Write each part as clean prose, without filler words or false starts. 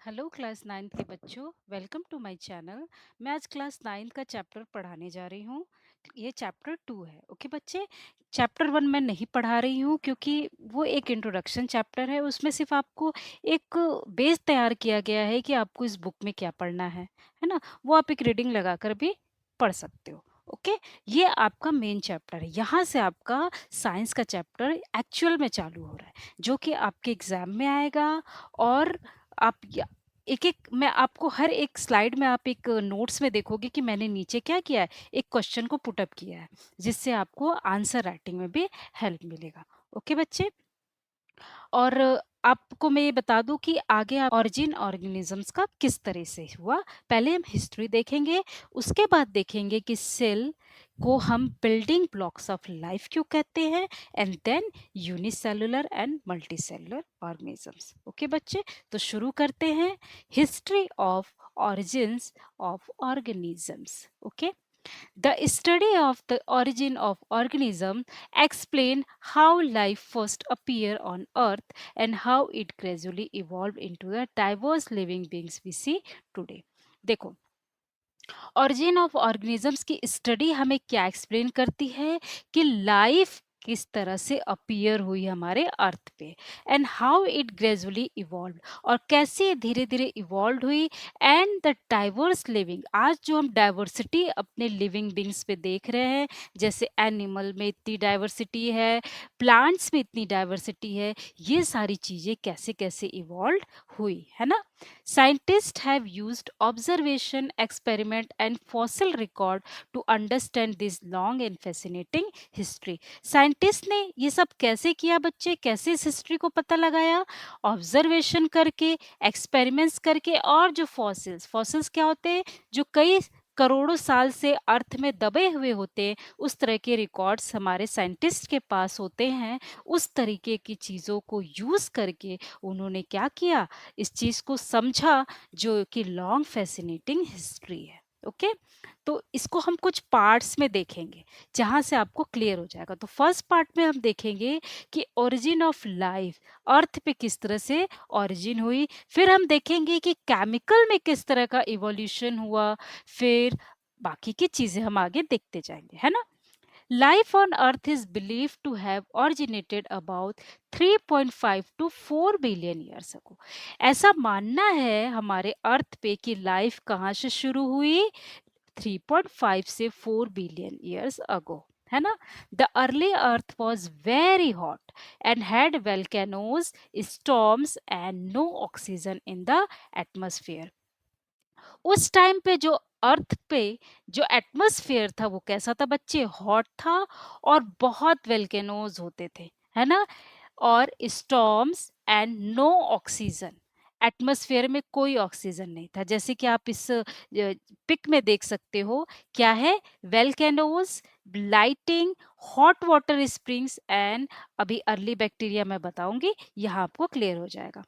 Hello class 9th के बच्चों, welcome to my channel. मैं आज क्लास 9th का चैप्टर पढ़ाने जा रही हूँ। ये चैप्टर 2 है। ओके बच्चे, चैप्टर 1 मैं नहीं पढ़ा रही हूँ क्योंकि वो एक इंट्रोडक्शन चैप्टर है। उसमें सिर्फ आपको एक बेस तैयार किया गया है कि आपको इस बुक में क्या पढ़ना है ना। वो आप एक रीडिंग लगाकर भी पढ़ सकते हो। ओके, ये आपका मेन चैप्टर है। यहाँ से आपका साइंस का चैप्टर एक्चुअल में चालू हो रहा है, जो कि आपके एग्जाम में आएगा। और आप एक-एक मैं आपको हर एक स्लाइड में आप एक नोट्स में देखोगे कि मैंने नीचे क्या किया है, एक क्वेश्चन को पुट अप किया है, जिससे आपको आंसर राइटिंग में भी हेल्प मिलेगा। ओके बच्चे? और आपको मैं ये बता दूँ कि आगे आप ओरिजिन ऑर्गेनिज़म्स का किस तरह से हुआ। पहले हम हिस्ट्री देखेंगे, उसके बाद देखेंगे कि सेल को हम बिल्डिंग ब्लॉक्स ऑफ लाइफ क्यों कहते हैं, and then unicellular and multicellular organisms. Okay बच्चे, तो शुरू करते हैं history of origins of organisms. Okay, the study of the origin of organism explain how life first appeared on earth and how it gradually evolved into the diverse living beings we see today. देखो, origin of organisms की study हमें क्या explain करती है कि life किस तरह से अपीयर हुई हमारे अर्थ पे, and how it gradually evolve, और कैसे धीरे धीरे इवॉल्व हुई। एंड द डाइवर्स लिविंग, आज जो हम डाइवर्सिटी अपने लिविंग बींग्स पे देख रहे हैं, जैसे एनिमल में इतनी डाइवर्सिटी है, प्लांट्स में इतनी डाइवर्सिटी है, ये सारी चीज़ें कैसे कैसे इवॉल्व हुई है ना। Scientists have used observation, experiment, and fossil record to understand this long and fascinating history. Scientist ने ये सब कैसे किया बच्चे, कैसे इस हिस्ट्री को पता लगाया? ऑब्जर्वेशन करके, एक्सपेरिमेंट्स करके, और जो फॉसिल्स, फॉसिल्स क्या होते हैं, जो कई करोड़ों साल से अर्थ में दबे हुए होते हैं, उस तरह के रिकॉर्ड्स हमारे साइंटिस्ट के पास होते हैं। उस तरीके की चीज़ों को यूज़ करके उन्होंने क्या किया, इस चीज को समझा, जो कि लॉन्ग फैसिनेटिंग हिस्ट्री है। ओके, तो इसको हम कुछ पार्ट्स में देखेंगे, जहां से आपको क्लियर हो जाएगा। तो फर्स्ट पार्ट में हम देखेंगे कि ओरिजिन ऑफ लाइफ, अर्थ पे किस तरह से ओरिजिन हुई। फिर हम देखेंगे कि केमिकल में किस तरह का इवोल्यूशन हुआ। फिर बाकी की चीजें हम आगे देखते जाएंगे, है ना। Life on Earth is believed to have originated about 3.5 to 4 billion years ago. ऐसा मानना है हमारे अर्थ पे कि लाइफ कहाँ से शुरू हुई, 3.5 से 4 बिलियन ईयर्स अगो, है ना। The early earth was very hot and had volcanoes, storms and no oxygen in the atmosphere. उस टाइम पे जो अर्थ पे जो एटमॉस्फेयर था वो कैसा था बच्चे, हॉट था, और बहुत वेल्केनोज होते थे, है ना। और storms and no oxygen, atmosphere में कोई ऑक्सीजन नहीं था, जैसे कि आप इस पिक में देख सकते हो। क्या है, volcanoes, lightning, hot water springs, and अभी अर्ली बैक्टीरिया मैं बताऊंगी, यहाँ आपको क्लियर हो जाएगा।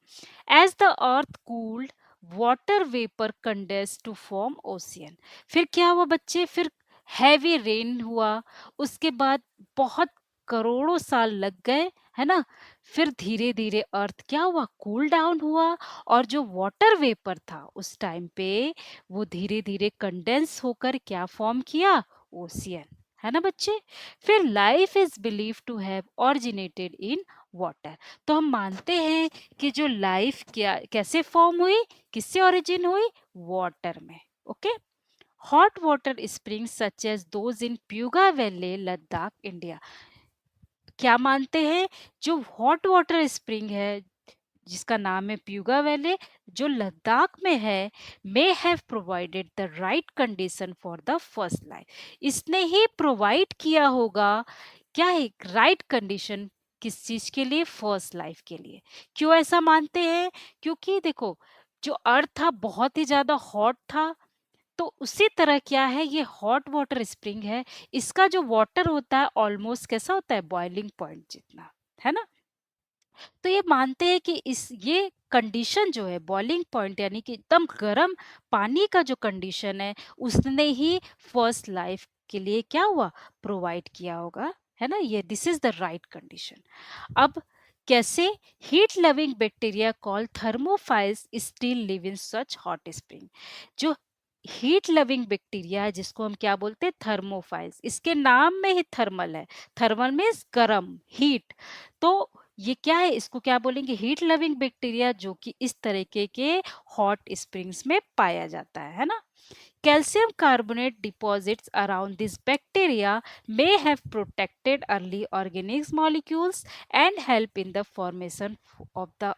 As the earth cooled, water vapour condense to form ocean. फिर क्या हुआ बच्चे, फिर हैवी रेन हुआ, उसके बाद बहुत करोड़ों साल लग गए, है ना। फिर धीरे धीरे अर्थ क्या हुआ, कूल डाउन हुआ, और जो वाटर वेपर था उस टाइम पे, वो धीरे धीरे कंडेंस होकर क्या फॉर्म किया, ओशियन, है ना बच्चे। फिर life is believe to have originated in water. तो हम मानते हैं कि जो लाइफ क्या कैसे फॉर्म हुई, किससे ओरिजिन हुई, वाटर में। Okay, hot water springs such as those in Puga valley, Ladakh, India. क्या मानते हैं, जो हॉट वाटर स्प्रिंग है, जिसका नाम है प्यूगा वैली, जो लद्दाख में है, may have provided the right condition for the first life. इसने ही प्रोवाइड किया होगा, क्या है, राइट कंडीशन, किस चीज के लिए, फर्स्ट लाइफ के लिए। क्यों ऐसा मानते हैं, क्योंकि देखो, जो अर्थ था बहुत ही ज्यादा हॉट था, तो उसी तरह क्या है, ये हॉट वाटर स्प्रिंग है, इसका जो वाटर होता है ऑलमोस्ट कैसा होता है, बॉइलिंग पॉइंट जितना, है ना। तो ये मानते हैं कि इस ये कंडीशन जो है, बॉइलिंग पॉइंट यानी कि एकदम गर्म पानी का जो कंडीशन है, उसने ही फर्स्ट लाइफ के लिए क्या हुआ, प्रोवाइड किया होगा, है ना। ये this is the right condition. अब कैसे? Heat loving bacteria called thermophiles still live in such hot spring. जो हीट लविंग बैक्टीरिया है जिसको हम क्या बोलते हैं? थर्मोफाइल्स। इसके नाम में ही थर्मल है। थर्मल मीन्स गरम, हीट। तो ये क्या है? इसको क्या बोलेंगे? हीट लविंग बैक्टीरिया, जो कि इस तरीके के हॉट स्प्रिंग्स में पाया जाता है ना? Calcium carbonate deposits around this bacteria may have protected early organic molecules and help in the formation of the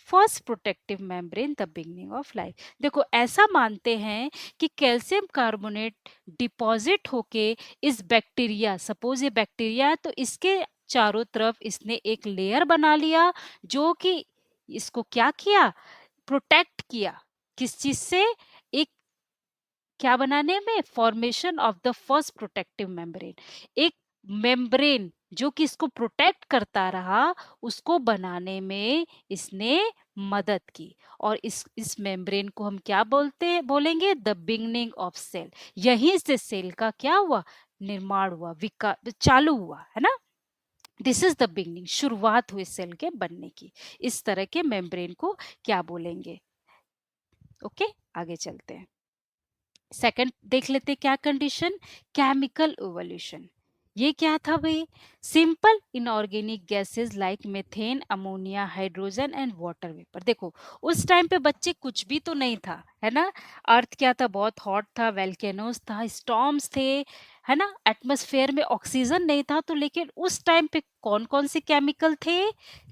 first protective membrane the beginning of life. देखो, ऐसा मानते हैं कि कैल्शियम कार्बोनेट डिपॉजिट होके इस बैक्टीरिया, सपोज ये bacteria है तो इसके चारों तरफ इसने एक लेयर बना लिया जो कि इसको क्या किया? प्रोटेक्ट किया। किस चीज से? एक क्या बनाने में? Formation of the first protective membrane. एक मेम्ब्रेन जो कि इसको प्रोटेक्ट करता रहा, उसको बनाने में इसने मदद की। और इस मेम्ब्रेन को हम क्या बोलेंगे? The beginning of cell. यहीं से सेल का क्या हुआ? निर्माण हुआ, विकास चालू हुआ, है ना? दिस इज द बिगनिंग, शुरुआत हुई सेल के बनने की। इस तरह के मेम्ब्रेन को क्या बोलेंगे? ओके, आगे चलते हैं। सेकंड देख लेते क्या कंडीशन? Chemical evolution. ये क्या था भाई? Simple inorganic gases like methane, ammonia, hydrogen and water vapour. देखो, उस टाइम पे बच्चे कुछ भी तो नहीं था, है ना? अर्थ क्या था? बहुत हॉट था, वेल्केनोस था, स्टॉर्म्स थे, है ना? एटमॉस्फेयर में ऑक्सीजन नहीं था। तो लेकिन उस टाइम पे कौन कौन से केमिकल थे?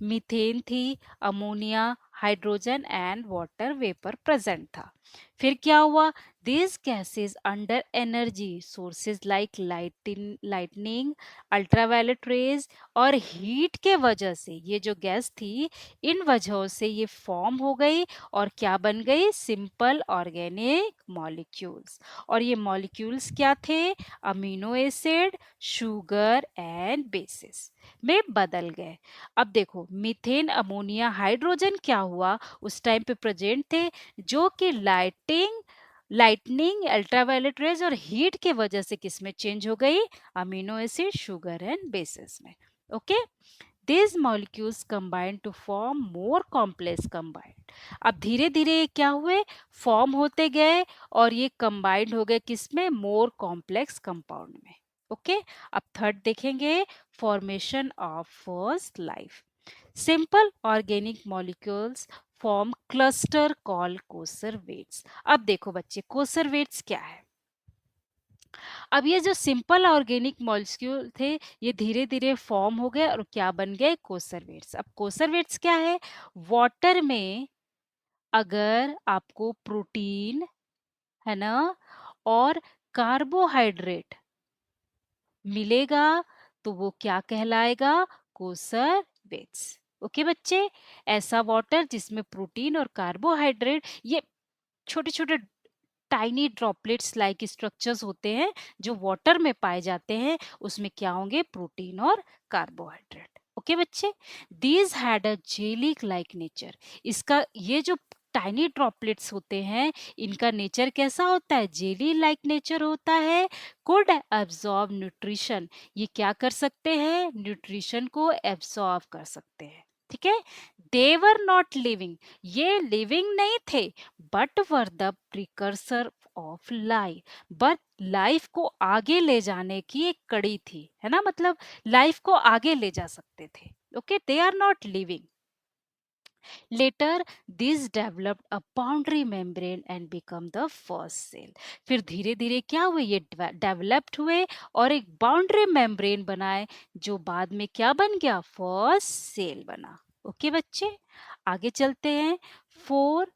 मीथेन थी, ammonia, hydrogen and water vapour present था। फिर क्या हुआ? These gases under energy sources like lightning, ultraviolet rays और हीट के वजह से ये जो गैस थी, इन वजहों से ये फॉर्म हो गई और क्या बन गई? Simple organic molecules. और ये मॉलिक्यूल्स क्या थे? Amino acid, sugar and bases में बदल गए। अब देखो, मीथेन, अमोनिया, हाइड्रोजन क्या हुआ? उस टाइम पे प्रेजेंट थे, जो कि लाइटनिंग, अल्ट्रावायलेट रेज और हीट के वजह से किस में चेंज हो गई? Amino acid, sugar and bases में। Okay, these molecules combine to form more complex combined। अब धीरे धीरे ये क्या हुए? फॉर्म होते गए और ये कंबाइंड हो गए किसमें? मोर कॉम्प्लेक्स कंपाउंड में। ओके, अब थर्ड देखेंगे, formation of first life. Simple organic molecules form cluster call coacervates. अब देखो बच्चे, कोसरवेट्स क्या है? अब ये जो सिंपल ऑर्गेनिक मॉलिक्यूल थे, ये धीरे धीरे फॉर्म हो गए और क्या बन गए? कोसरवेट्स। अब कोसरवेट्स क्या है? वाटर में अगर आपको प्रोटीन, है ना, और कार्बोहाइड्रेट मिलेगा तो वो क्या कहलाएगा? कोसरवेट्स। ओके बच्चे, ऐसा वाटर जिसमें प्रोटीन और कार्बोहाइड्रेट, ये छोटे छोटे टाइनी ड्रॉपलेट्स लाइक स्ट्रक्चर्स होते हैं जो वाटर में पाए जाते हैं, उसमें क्या होंगे? प्रोटीन और कार्बोहाइड्रेट। ओके बच्चे, these had a jelly like nature. इसका ये जो टाइनी ड्रॉपलेट्स होते हैं, इनका नेचर कैसा होता है? जेली लाइक नेचर होता है। कुड एब्जॉर्ब न्यूट्रिशन, ये क्या कर सकते हैं? न्यूट्रिशन को एब्जॉर्ब कर सकते हैं। ठीक है, देवर नॉट लिविंग, ये लिविंग नहीं थे, but were the precursor of life. But life को आगे ले जाने की एक कड़ी थी, है ना? मतलब लाइफ को आगे ले जा सकते थे। Okay, they are not living. Later this developed a boundary membrane and become the first cell. फिर धीरे धीरे क्या हुए? ये डेवलप्ड हुए और एक बाउंड्री मेम्ब्रेन बनाए, जो बाद में क्या बन गया? फर्स्ट सेल बना। ओके बच्चे, आगे चलते हैं। Four,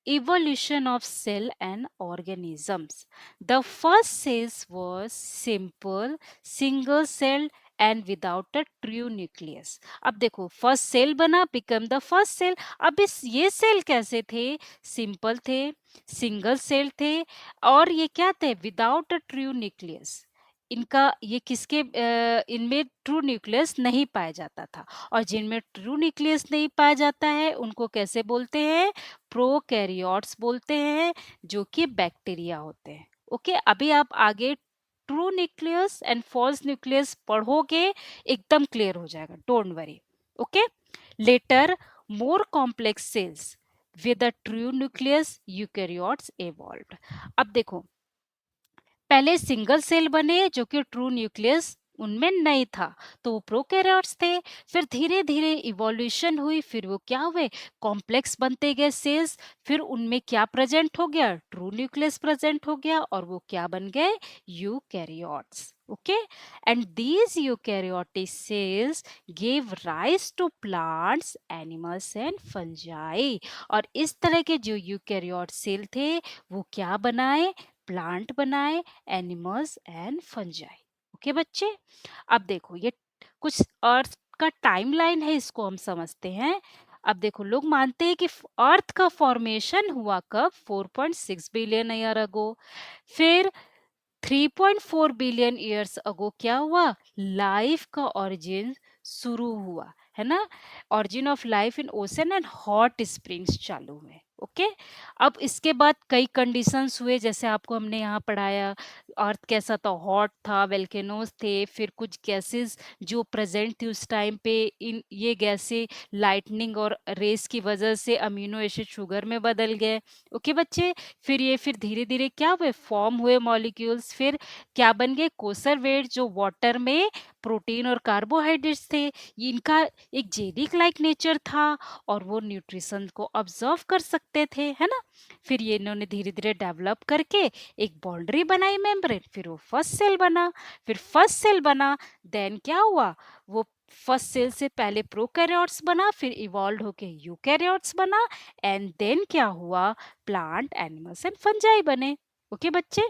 evolution of cell and organisms. The first cells was simple, single celled and without a true nucleus। अब देखो, फर्स्ट सेल बना, बिकम द फर्स्ट सेल। अब इस ये सेल कैसे थे? सिंपल थे, सिंगल सेल थे और ये क्या थे? Without a true nucleus. इनका ये किसके इनमें ट्रू न्यूक्लियस नहीं पाया जाता था। और जिनमें ट्रू न्यूक्लियस नहीं पाया जाता है उनको कैसे बोलते हैं? प्रोकैरियोट्स बोलते हैं, जो कि बैक्टीरिया होते हैं। ओके, अभी आप आगे true nucleus and false nucleus पढ़ोगे, एकदम क्लियर हो जाएगा, don't worry. Okay, Later, more complex cells with a true nucleus eukaryotes evolved. अब देखो, पहले सिंगल सेल बने जो कि ट्रू न्यूक्लियस उनमें नहीं था, तो वो प्रोकैरियोट्स थे। फिर धीरे धीरे इवोल्यूशन हुई, फिर वो क्या हुए, कॉम्प्लेक्स बनते गए सेल्स। फिर उनमें क्या प्रेजेंट हो गया, ट्रू न्यूक्लियस प्रेजेंट हो गया, और वो क्या बन गए, eukaryotes. Okay, and these eukaryotic cells give rise to plants, animals and fungi. और इस तरह के जो यूकैरियोट सेल थे, वो क्या बनाए, प्लांट बनाए, एनिमल्स एंड फंजाई। ओके बच्चे, अब देखो ये कुछ अर्थ का टाइमलाइन है, इसको हम समझते हैं। अब देखो, लोग मानते हैं कि अर्थ का फॉर्मेशन हुआ कब, 4.6 बिलियन ईयर अगो। फिर 3.4 बिलियन ईयर्स अगो क्या हुआ, लाइफ का ओरिजिन शुरू हुआ, है ना। Origin of life in ocean and hot springs चालू हुए। ओके, अब इसके बाद कई कंडीशंस हुए, जैसे आपको हमने यहाँ पढ़ाया, अर्थ कैसा था, हॉट था, वेल्केनोज थे, फिर कुछ गैसेस जो प्रेजेंट थी उस टाइम पे, इन ये गैसें लाइटनिंग और रेस की वजह से अमीनो एसिड शुगर में बदल गए। ओके बच्चे, फिर धीरे धीरे क्या हुए, फॉर्म हुए मॉलिक्यूल्स। फिर क्या बन गए, कोसरवेट, जो वाटर में प्रोटीन और कार्बोहाइड्रेट्स थे। इनका एक जेलिक लाइक नेचर था, और वो न्यूट्रिशन को ऑब्जर्व कर सकते थे, है ना। फिर ये इन्होंने धीरे धीरे डेवलप करके एक बाउंड्री बनाई, मेम्ब्रेन। फिर वो फर्स्ट सेल बना। फिर फर्स्ट सेल बना, देन क्या हुआ, वो फर्स्ट सेल से पहले प्रोकैरियोट्स बना, फिर इवॉल्व होके यूकैरियोट्स बना, एंड देन क्या हुआ, प्लांट, एनिमल्स एंड फंजाई बने। ओके बच्चे,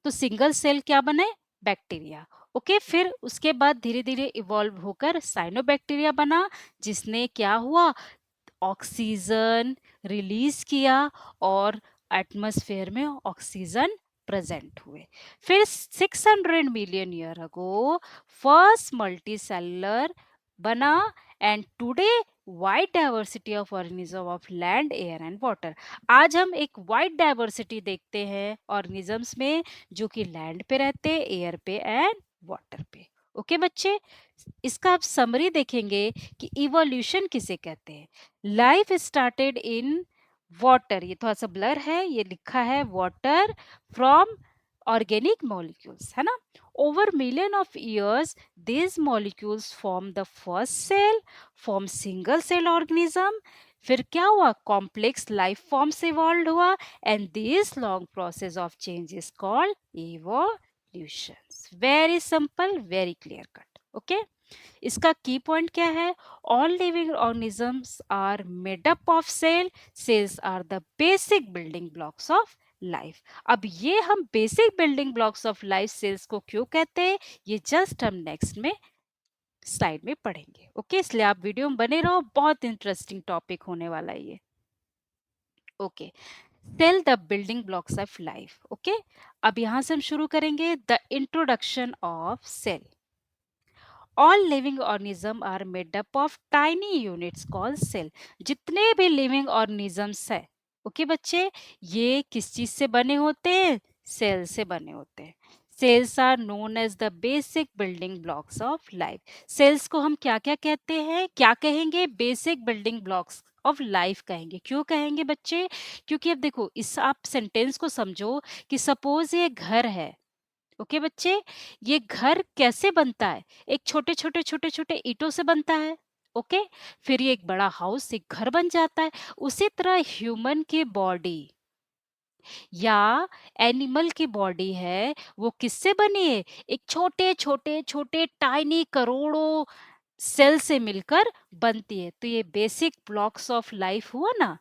तो सिंगल सेल क्या बने, बैक्टीरिया। ओके, फिर उसके बाद धीरे धीरे इवॉल्व होकर साइनोबैक्टीरिया बना, जिसने क्या हुआ, ऑक्सीजन रिलीज किया, और एटमॉस्फेयर में ऑक्सीजन प्रेजेंट हुए। फिर 600 million year ago first multicellular बना, and today wide diversity of organism of land, air and water. आज हम एक वाइड डाइवर्सिटी देखते हैं ऑर्गेनिजम्स में, जो कि लैंड पे रहते हैं, एयर पे एंड वाटर पे। ओके बच्चे, इसका आप समरी देखेंगे कि इवोल्यूशन किसे कहते हैं। लाइफ स्टार्टेड इन वाटर, ये थोड़ा सा ब्लर है, ये लिखा है वाटर, फ्रॉम ऑर्गेनिक मॉलिक्यूल्स, है ना। Over million of years these molecules form the first cell, form single cell organism। फिर क्या हुआ, कॉम्प्लेक्स लाइफ फॉर्म्स इवॉल्व हुआ, and this long process of change is called evolution. Very simple, very clear cut. Okay, इसका की point क्या है, all living organisms are made up of cell, cells are the basic building blocks of life. अब ये हम basic building blocks of life cells को क्यों कहते हैं, ये जस्ट हम नेक्स्ट में स्लाइड में पढ़ेंगे। ओके, इसलिए आप वीडियो में बने रहो, बहुत इंटरेस्टिंग टॉपिक होने वाला है ये। Okay, cell the building blocks of life. Okay, अब यहां से हम शुरू करेंगे the introduction of cell. All living organism are made up of tiny units called cell. जितने भी लिविंग ऑर्गेनिजम्स है, ओके बच्चे, ये किस चीज से बने होते हैं, सेल से बने होते हैं। Cells are known as the basic building blocks of life. Cells को हम क्या क्या कहते हैं, क्या कहेंगे, basic building blocks of life कहेंगे। क्यों कहेंगे बच्चे, क्योंकि अब देखो, इस आप सेंटेंस को समझो कि सपोज ये घर है। ओके बच्चे, ये घर कैसे बनता है, एक छोटे छोटे छोटे छोटे ईंटों से बनता है। ओके, फिर ये एक बड़ा हाउस, एक घर बन जाता है। उसी तरह ह्यूमन की बॉडी या एनिमल की बॉडी है, वो किससे बनी है, एक छोटे छोटे छोटे टाइनी करोड़ों सेल से मिलकर बनती है। तो ये बेसिक ब्लॉक्स ऑफ लाइफ हुआ ना।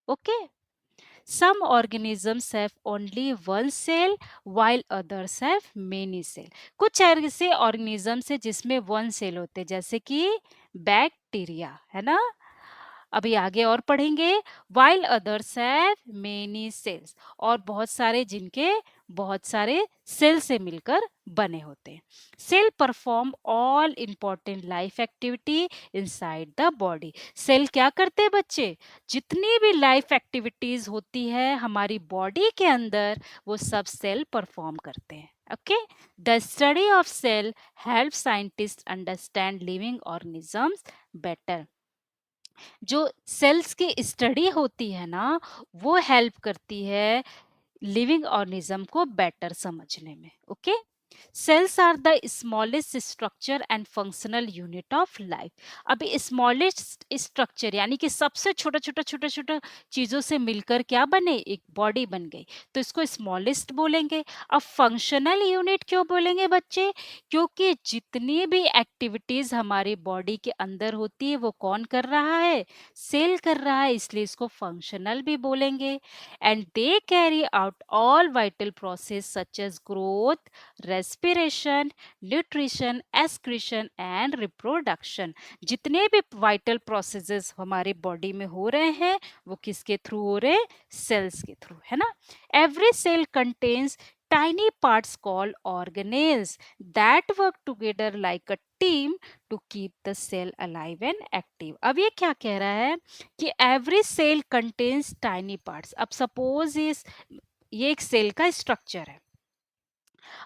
Okay, some organisms have only one cell while others have many cell। कुछ ऐसे organisms है जिसमें one cell होते हैं, जैसे कि बैक्टीरिया, है ना। अभी आगे और पढ़ेंगे, while others have many cells, और बहुत सारे जिनके बहुत सारे सेल से मिलकर बने होते हैं। Cell perform all important life activity inside the body. Cell क्या करते हैं बच्चे, जितनी भी लाइफ एक्टिविटीज होती है हमारी बॉडी के अंदर, वो सब सेल परफॉर्म करते हैं। Okay, the study of cell helps scientists understand living organisms better. जो सेल्स की स्टडी होती है ना, वो हेल्प करती है लिविंग ऑर्गेनिज्म को बेटर समझने में. Okay, cells are the smallest structure and functional unit of life. अभी स्मॉलेस्ट स्ट्रक्चर यानी कि सबसे छोटा छोटा छोटा छोटा चीजों से मिलकर क्या बने, एक बॉडी बन गई, तो इसको स्मॉलेस्ट बोलेंगे. अब फंक्शनल यूनिट क्यों बोलेंगे बच्चे, क्योंकि जितनी भी एक्टिविटीज हमारी बॉडी के अंदर होती है वो कौन कर रहा है, सेल कर रहा है, इसलिए इसको फंक्शनल भी बोलेंगे. And they carry out all vital process such as growth, respiration, nutrition, excretion and reproduction. जितने भी vital processes हमारे बॉडी में हो रहे हैं वो किसके थ्रू हो रहे हैं, सेल्स के थ्रू, है ना. Every cell contains tiny parts called organelles that work together like a team to keep the cell alive and active. अब ये क्या कह रहा है कि every cell contains tiny parts. अब सपोज ये एक सेल का स्ट्रक्चर है.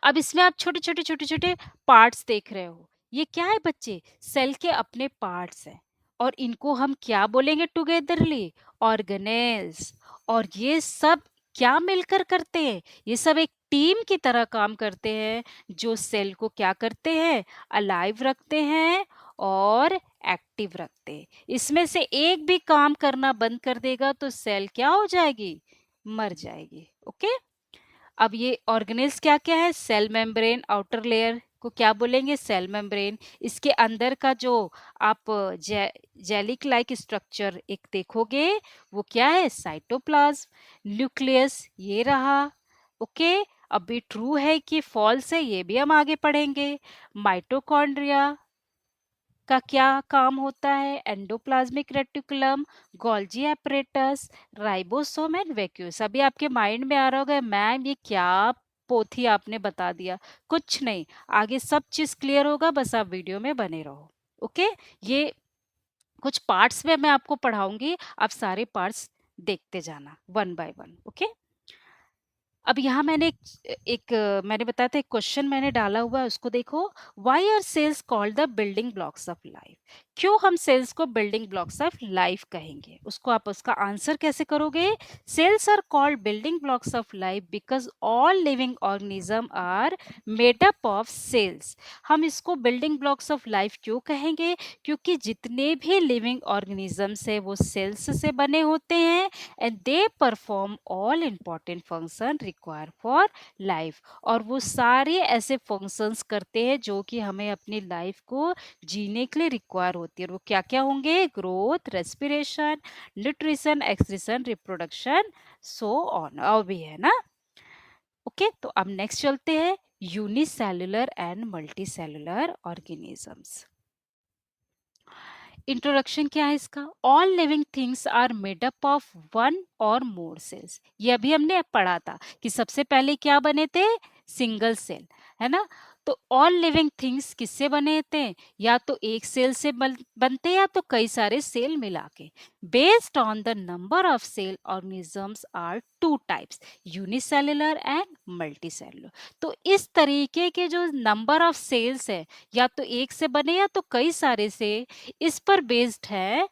अब इसमें आप छोटे छोटे छोटे छोटे पार्ट्स देख रहे हो. ये क्या है बच्चे, सेल के अपने पार्ट्स हैं और इनको हम क्या बोलेंगे टुगेदरली, ऑर्गेनेल्स. और ये सब क्या मिलकर करते हैं, ये सब एक टीम की तरह काम करते हैं जो सेल को क्या करते हैं, अलाइव रखते हैं और एक्टिव रखते हैं. इसमें से एक भी काम करना बंद कर देगा तो सेल क्या हो जाएगी, मर जाएगी. ओके, अब ये ऑर्गेनेल्स क्या क्या है, सेल मेम्ब्रेन, आउटर लेयर को क्या बोलेंगे, सेल मेम्ब्रेन. इसके अंदर का जो आप जेलिक लाइक स्ट्रक्चर एक देखोगे वो क्या है, साइटोप्लाज्म. न्यूक्लियस ये रहा. ओके, अब ये ट्रू है कि फॉल्स है ये भी हम आगे पढ़ेंगे. माइटोकॉन्ड्रिया का क्या काम होता है, endoplasmic reticulum, Golgi apparatus, ribosome and vacuoles. अभी आपके माइंड में आ रहा होगा मैम ये क्या पोथी आपने बता दिया. कुछ नहीं, आगे सब चीज क्लियर होगा, बस आप वीडियो में बने रहो. ओके, ये कुछ पार्ट्स में मैं आपको पढ़ाऊंगी, आप सारे पार्ट्स देखते जाना वन बाय वन. ओके, अब यहाँ मैंने मैंने बताया था एक क्वेश्चन मैंने डाला हुआ है उसको देखो. Why are cells called the building blocks of life. क्यों हम सेल्स को बिल्डिंग ब्लॉक्स ऑफ लाइफ कहेंगे, उसको आप उसका आंसर कैसे करोगे. Cells are called building blocks of life because all living organism are made up of cells. हम इसको बिल्डिंग ब्लॉक्स ऑफ लाइफ क्यों कहेंगे, क्योंकि जितने भी लिविंग ऑर्गेनिजम्स है वो सेल्स से बने होते हैं and they perform all important function required for life. और वो सारे ऐसे फंक्शंस करते हैं जो कि हमें अपनी लाइफ को जीने के लिए रिक्वायर होती है. और वो क्या क्या होंगे, growth, respiration, nutrition, excretion, reproduction, so on. और भी है ना. ओके, तो अब नेक्स्ट चलते हैं unicellular and multicellular organisms. Introduction क्या है इसका, all living things are made up of one or more sales. ये अभी हमने पढ़ा था कि सबसे पहले क्या बने थे, सिंगल सेल, है ना. तो ऑल लिविंग थिंग्स किससे बने थे, या तो एक सेल से बनते या तो कई सारे सेल मिला के. Based on the number of cell organisms are two types, unicellular and multicellular. तो इस तरीके के जो नंबर ऑफ सेल्स है, या तो एक से बने या तो कई सारे से, इस पर बेस्ड है.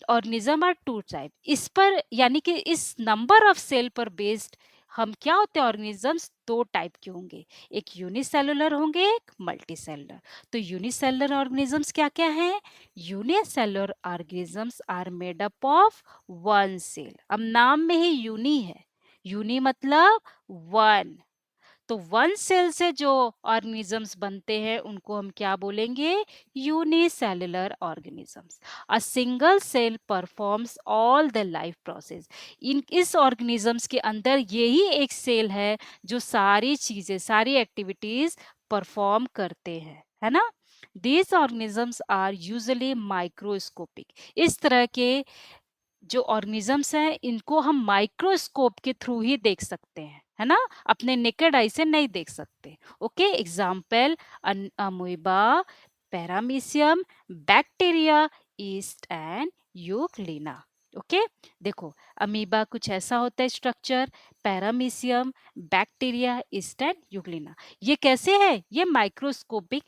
ऑर्गेनिज्म आर टू टाइप, इस पर यानी कि इस नंबर ऑफ सेल पर बेस्ड हम क्या होते हैं, ऑर्गेनिजम्स दो टाइप के होंगे, एक यूनिसेलुलर होंगे एक मल्टीसेलुलर. तो यूनिसेलुलर ऑर्गेनिजम्स क्या क्या हैं, unicellular organisms are made up of one cell. अब नाम में ही यूनी है, यूनी मतलब वन. तो वन सेल से जो ऑर्गेनिजम्स बनते हैं उनको हम क्या बोलेंगे, unicellular organisms. A single cell performs all the life process. इन इस ऑर्गेनिजम्स के अंदर यही एक सेल है जो सारी चीजें, सारी एक्टिविटीज परफॉर्म करते हैं, है ना. These organisms are usually microscopic. इस तरह के जो ऑर्गेनिजम्स हैं इनको हम माइक्रोस्कोप के थ्रू ही देख सकते हैं, है ना, अपने नेकेड आई से नहीं देख सकते. Okay, example amoeba, paramecium, bacteria, yeast and euglena. Okay, देखो अमीबा कुछ ऐसा होता है structure, paramecium, bacteria, yeast and euglena. ये कैसे है? ये माइक्रोस्कोपिक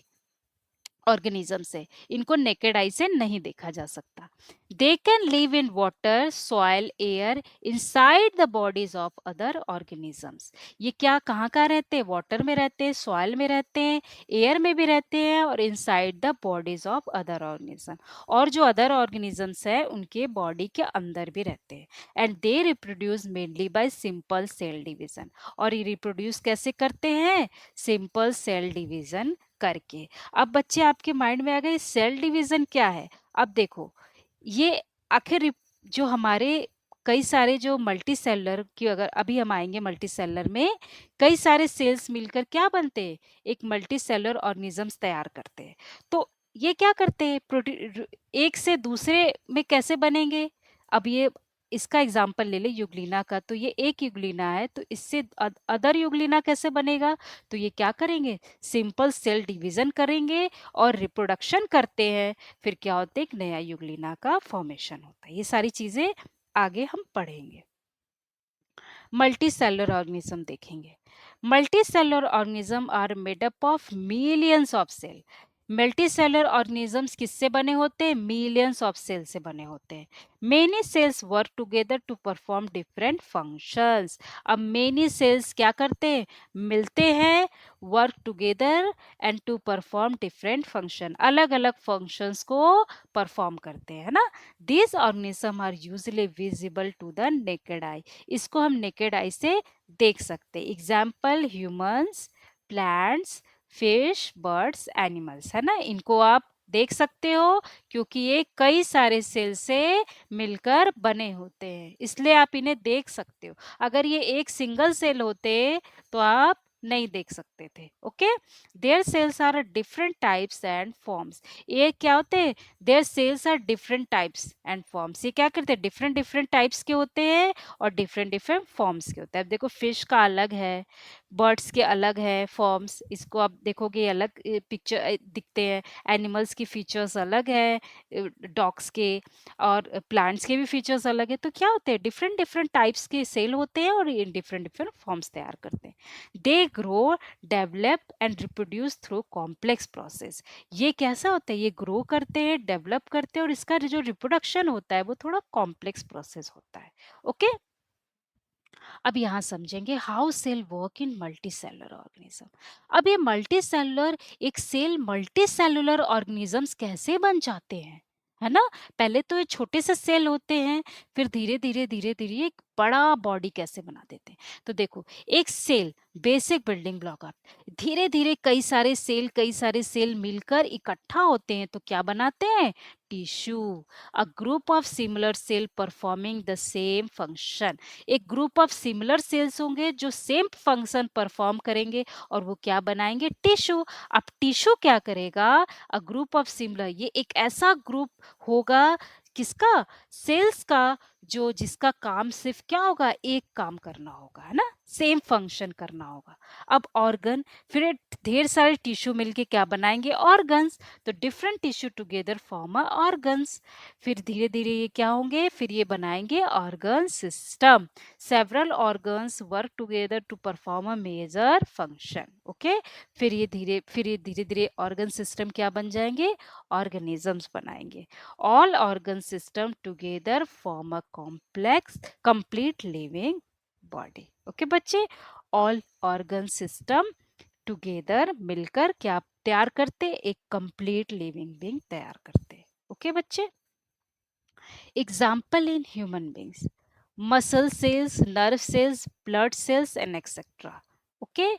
ऑर्गेनिजम्स है, इनको नेकेड आई से नहीं देखा जा सकता। They can live in water, soil, air, inside the bodies of other organisms. ये क्या कहाँ कहाँ रहते हैं? वाटर में रहते हैं, सॉइल में रहते हैं, एयर में भी रहते हैं और inside the bodies of other organism. और जो अदर ऑर्गेनिजम्स है उनके बॉडी के अंदर भी रहते हैं। And they reproduce mainly by simple cell division. और ये रिप्रोड्यूस कैसे करते हैं? सिंपल सेल डिवीजन करके। अब बच्चे आपके माइंड में आ गए सेल डिवीजन क्या है? अब देखो ये आखिर जो हमारे कई सारे जो मल्टी सेलर की, अगर अभी हम आएंगे मल्टी सेलर में, कई सारे सेल्स मिलकर क्या बनते हैं? एक मल्टी सेलर ऑर्गेनिजम्स तैयार करते हैं। तो ये क्या करते हैं? प्रोटीन एक से दूसरे में कैसे बनेंगे? अब ये इसका एग्जाम्पल ले ले यूग्लिना का, तो ये एक यूग्लिना है, तो इससे अदर यूग्लिना कैसे बनेगा? तो ये क्या करेंगे? सिंपल सेल डिवीजन करेंगे और रिप्रोडक्शन करते हैं, फिर क्या होता है? एक नया यूग्लिना का फॉर्मेशन होता है। ये सारी चीजें आगे हम पढ़ेंगे। मल्टी सेलुलर ऑर्गेनिज्म देखेंगे। Multicellular organism are made up of millions of cell. Multicellular organisms किससे बने होते हैं? मिलियंस ऑफ सेल से बने होते हैं। Many cells work together to perform different functions. अब मेनी सेल्स क्या करते हैं? मिलते हैं, work together and to perform different function, अलग अलग फंक्शंस को परफॉर्म करते हैं, है ना। These organism are usually visible to the naked eye. इसको हम नेकेड आई से देख सकते हैं। Example humans, plants, fish, birds, animals, है ना। इनको आप देख सकते हो क्योंकि ये कई सारे सेल से मिलकर बने होते हैं, इसलिए आप इन्हें देख सकते हो। अगर ये एक सिंगल सेल होते तो आप नहीं देख सकते थे। Okay, their cells are different types and forms. ये क्या होते हैं? Their cells are different types and forms. ये क्या करते हैं? डिफरेंट डिफरेंट टाइप्स के होते हैं और डिफरेंट डिफरेंट फॉर्म्स के होते हैं। अब देखो फिश का अलग है, बर्ड्स के अलग है फॉर्म्स, इसको आप देखोगे अलग पिक्चर दिखते हैं। एनिमल्स की फीचर्स अलग है, डॉग्स के, और प्लांट्स के भी फीचर्स अलग है। तो क्या होते हैं? डिफरेंट डिफरेंट टाइप्स के सेल होते हैं और ये डिफरेंट डिफरेंट फॉर्म्स तैयार करते हैं। They grow, develop and reproduce through complex process. ये कैसा होता है? ये ग्रो करते हैं, डेवलप करते हैं और इसका जो रिप्रोडक्शन होता है वो थोड़ा कॉम्प्लेक्स प्रोसेस होता है। ओके, अब यहाँ समझेंगे how cell work in multicellular organism. अब ये मल्टी सेलुलर, एक सेल मल्टी सेलुलर ऑर्गेनिजम्स कैसे बन जाते हैं, है ना। पहले तो ये छोटे से सेल होते हैं, फिर धीरे धीरे धीरे धीरे एक बड़ा बॉडी कैसे बना देते हैं। तो देखो एक सेल, बेसिक बिल्डिंग ब्लॉक, आप धीरे धीरे कई सारे सेल मिलकर इकट्ठा होते हैं तो क्या बनाते हैं? Tissue. A group of similar cell performing the same function. एक ग्रुप ऑफ सिमिलर सेल्स होंगे जो सेम फंक्शन परफॉर्म करेंगे और वो क्या बनाएंगे? टिश्यू। अब टिश्यू क्या करेगा? अ ग्रुप ऑफ सिमिलर, ये एक ऐसा ग्रुप होगा किसका? सेल्स का, जो जिसका काम सिर्फ क्या होगा? एक काम करना होगा, है ना, सेम फंक्शन करना होगा। अब ऑर्गन, फिर ये ढेर सारे टिश्यू मिलके क्या बनाएंगे? ऑर्गन्स। तो different tissue together form a organs. फिर धीरे धीरे ये क्या होंगे? फिर ये बनाएंगे organ system. Several organs work together to perform a major function. Okay, फिर ये धीरे धीरे ऑर्गन सिस्टम क्या बन जाएंगे? ऑर्गेनिजम्स बनाएंगे। All organ system together form a complex complete living body. Okay बच्चे, ऑल ऑर्गन सिस्टम टुगेदर मिलकर क्या तैयार करते? एक कंप्लीट लिविंग बीइंग तैयार करते। ओके बच्चे, example in human beings, muscle cells, nerve cells, blood cells and etcetera. Okay,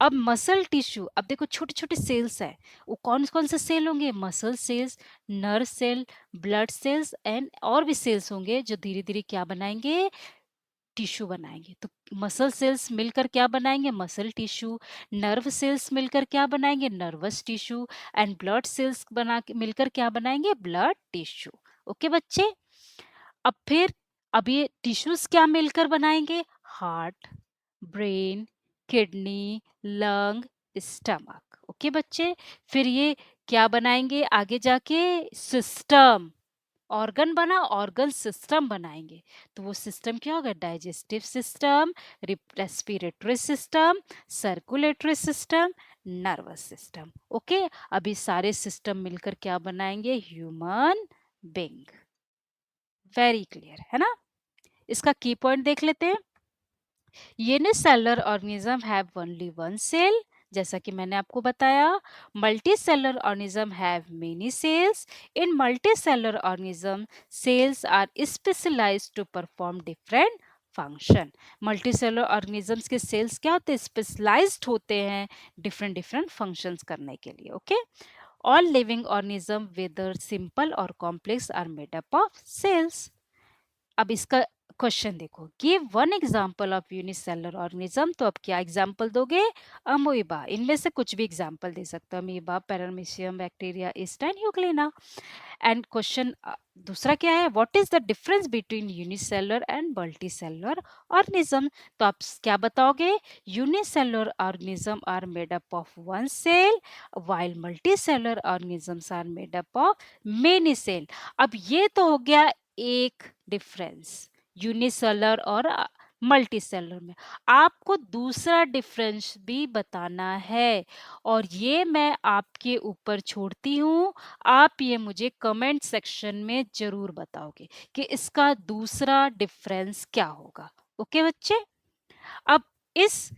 अब मसल टिश्यू, अब देखो छोटे छोटे सेल्स है, वो कौन कौन से सेल होंगे? Muscle cells, nerve cell, blood cells and और भी सेल्स होंगे जो धीरे धीरे क्या बनाएंगे? टिश्यू बनाएंगे। तो मसल सेल्स मिलकर क्या बनाएंगे? Muscle tissue. नर्व सेल्स मिलकर क्या बनाएंगे? Nervous tissue. And blood cells बना के मिलकर क्या बनाएंगे? Blood tissue. ओके बच्चे, अब फिर अब ये टिश्यूज क्या मिलकर बनाएंगे? Heart, brain, kidney, lung, stomach. Okay बच्चे, फिर ये क्या बनाएंगे आगे जाके? सिस्टम। ऑर्गन बना, ऑर्गन सिस्टम बनाएंगे, तो वो सिस्टम क्या होगा? Digestive system, respiratory system, circulatory system, nervous system. Okay, अभी सारे सिस्टम मिलकर क्या बनाएंगे? Human being. वेरी क्लियर है ना? इसका की पॉइंट देख लेते हैं। Unicellular organism have only one cell, जैसा कि मैंने आपको बताया। Multicellular organism have many cells. In multicellular organism cells are specialized to perform different function. Multicellular organisms के सेल्स क्या होते हैं? स्पेशलाइज्ड होते हैं डिफरेंट डिफरेंट फंक्शंस करने के लिए। Okay, all living organism whether simple और complex are made up of cells. अब इसका क्वेश्चन देखो, give one example of unicellular organism. तो अब क्या एग्जांपल दोगे? अमोइबा, इनमें से कुछ भी एग्जांपल दे सकते हो। Amoeba, paramecium, bacteria, yeast and euglena. And question दूसरा क्या है? What is the difference between unicellular and multicellular organism? तो आप क्या बताओगे? Unicellular organism are made up of one cell, while multicellular organisms are made up of many cell. अब ये तो हो गया एक डिफरेंस यूनिसेलर और मल्टीसेलर में। आपको दूसरा डिफरेंस भी बताना है, और ये मैं आपके ऊपर छोड़ती हूँ। आप ये मुझे कमेंट सेक्शन में जरूर बताओगे कि इसका दूसरा डिफरेंस क्या होगा। ओके बच्चे, अब इस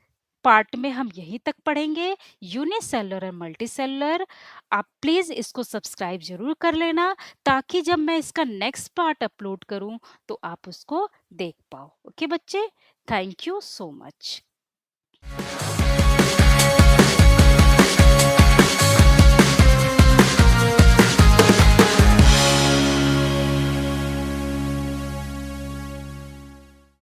पार्ट में हम यहीं तक पढ़ेंगे, यूनिसेलुलर और मल्टीसेलुलर। आप प्लीज इसको सब्सक्राइब जरूर कर लेना, ताकि जब मैं इसका नेक्स्ट पार्ट अपलोड करूं तो आप उसको देख पाओ। ओके बच्चे, थैंक यू सो मच।